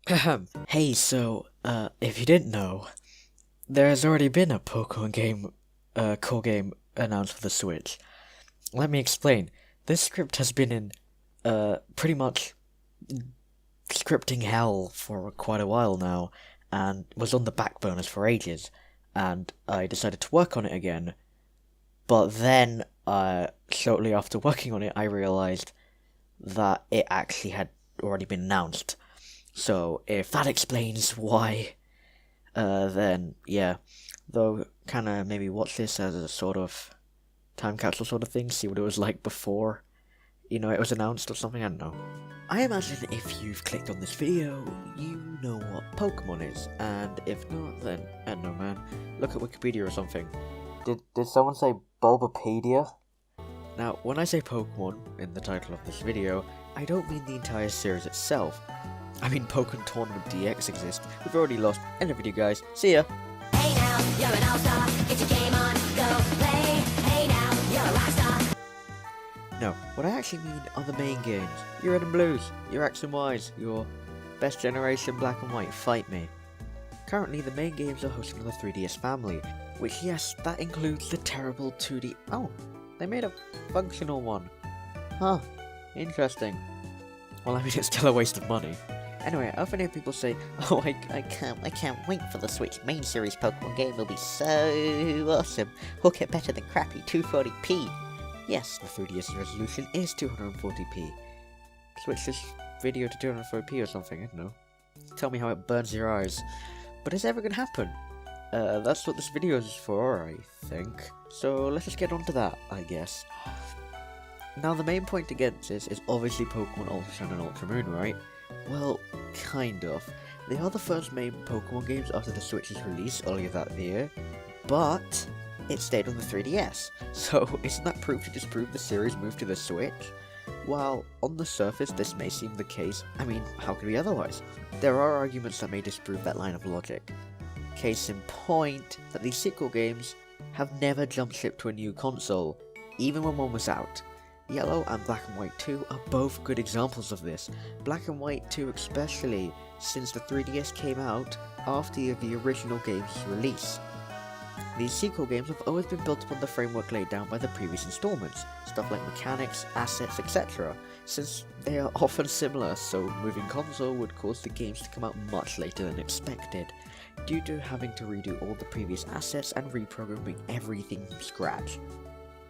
Hey, if you didn't know, there has already been a Pokemon game, core game announced for the Switch. Let me explain. This script has been in, pretty much scripting hell for quite a while now, and was on the back burners for ages, and I decided to work on it again. But then, shortly after working on it, I realized that it actually had already been announced. So, if that explains why then yeah. Though, kind of maybe watch this as a sort of time capsule sort of thing, see what it was like before, it was announced or something, I don't know. I imagine if you've clicked on this video, you know what Pokemon is, and if not, then, I don't know, man, look at Wikipedia or something. Did someone say Bulbapedia? Now, when I say Pokemon in the title of this video, I don't mean the entire series itself. I mean, Pokemon Tournament DX exists. We've already lost. End of video, guys. See ya. Hey now, you're an all-star. Get your game on, go play. Hey now, you're a rock star. No, what I actually mean are the main games. Your Red and Blues, your X and Ys, your Best Generation Black and White, Fight Me. Currently, the main games are hosted on the 3DS family, which, yes, that includes the terrible 2D... Oh, they made a functional one. Huh, interesting. Well, I mean, it's still a waste of money. Anyway, I often hear people say, "Oh, I can't wait for the Switch main series Pokemon game. Will be so awesome. We'll get better than crappy 240p." Yes, the 3DS resolution is 240p. Switch this video to 240p or something. I don't know. Tell me how it burns your eyes. But it's ever gonna happen. That's what this video is for, I think. So let's just get on to that, I guess. Now, the main point against this is obviously Pokemon Ultra Sun and Ultra Moon, right? Well, kind of. They are the first main Pokemon games after the Switch's release earlier that year, but it stayed on the 3DS. So, isn't that proof to disprove the series moved to the Switch? While, on the surface, this may seem the case, I mean, how could it be otherwise? There are arguments that may disprove that line of logic. Case in point, that these sequel games have never jumped ship to a new console, even when one was out. Yellow and Black and White 2 are both good examples of this, Black and White 2 especially, since the 3DS came out after the original game's release. These sequel games have always been built upon the framework laid down by the previous installments, stuff like mechanics, assets, etc., since they are often similar, so moving console would cause the games to come out much later than expected, due to having to redo all the previous assets and reprogramming everything from scratch.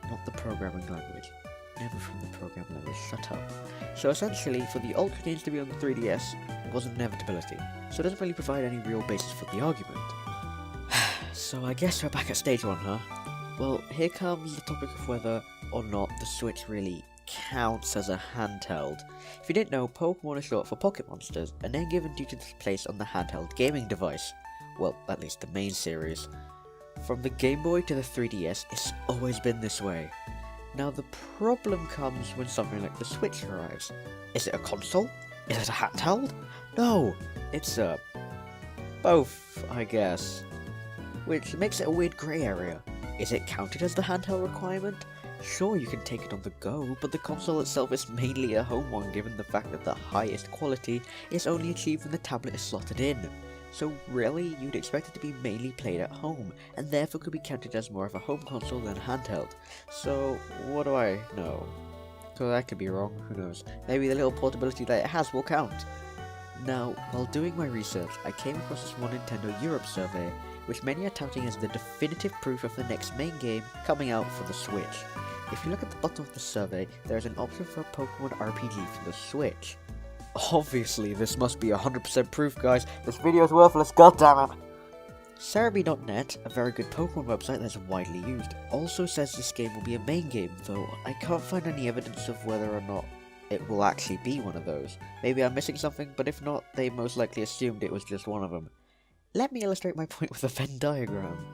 Not the programming language. Never from the program language, shut up. So essentially, for the Ultra games to be on the 3DS was an inevitability, so it doesn't really provide any real basis for the argument. So I guess we're back at stage 1, huh? Well, here comes the topic of whether or not the Switch really counts as a handheld. If you didn't know, Pokemon is short for Pocket Monsters, a name given due to its place on the handheld gaming device. Well, at least the main series. From the Game Boy to the 3DS, it's always been this way. Now, the problem comes when something like the Switch arrives. Is it a console? Is it a handheld? No, it's both, I guess. Which makes it a weird grey area. Is it counted as the handheld requirement? Sure, you can take it on the go, but the console itself is mainly a home one given the fact that the highest quality is only achieved when the tablet is slotted in. So really, you'd expect it to be mainly played at home, and therefore could be counted as more of a home console than a handheld. So, what do I know? So I could be wrong, who knows. Maybe the little portability that it has will count. Now, while doing my research, I came across this One Nintendo Europe survey, which many are touting as the definitive proof of the next main game coming out for the Switch. If you look at the bottom of the survey, there is an option for a Pokemon RPG for the Switch. Obviously, this must be 100% proof, guys. This video is worthless, goddammit! Cerebi.net, a very good Pokemon website that's widely used, also says this game will be a main game, though I can't find any evidence of whether or not it will actually be one of those. Maybe I'm missing something, but if not, they most likely assumed it was just one of them. Let me illustrate my point with a Venn diagram.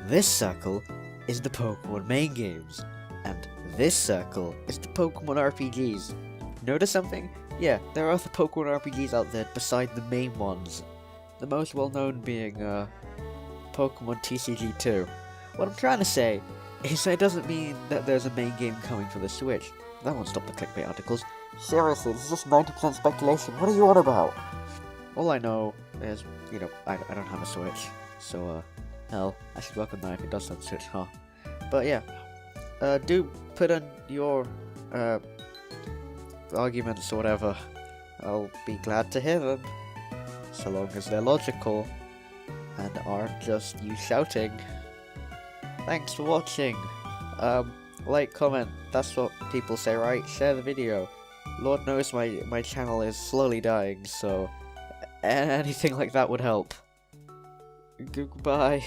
This circle is the Pokemon main games, and this circle is the Pokemon RPGs. Notice something? Yeah, there are other Pokemon RPGs out there beside the main ones. The most well-known being, Pokemon TCG2. What I'm trying to say is that it doesn't mean that there's a main game coming for the Switch. That won't stop the clickbait articles. Seriously, this is just 90% speculation. What are you on about? all I know is, I don't have a Switch, so, hell, I should work on that if it does have a Switch, huh? But yeah, do put in your, arguments or whatever. I'll be glad to hear them, so long as they're logical, and aren't just you shouting. Thanks for watching. Like, comment, that's what people say, right? Share the video. Lord knows my channel is slowly dying, so anything like that would help. Goodbye.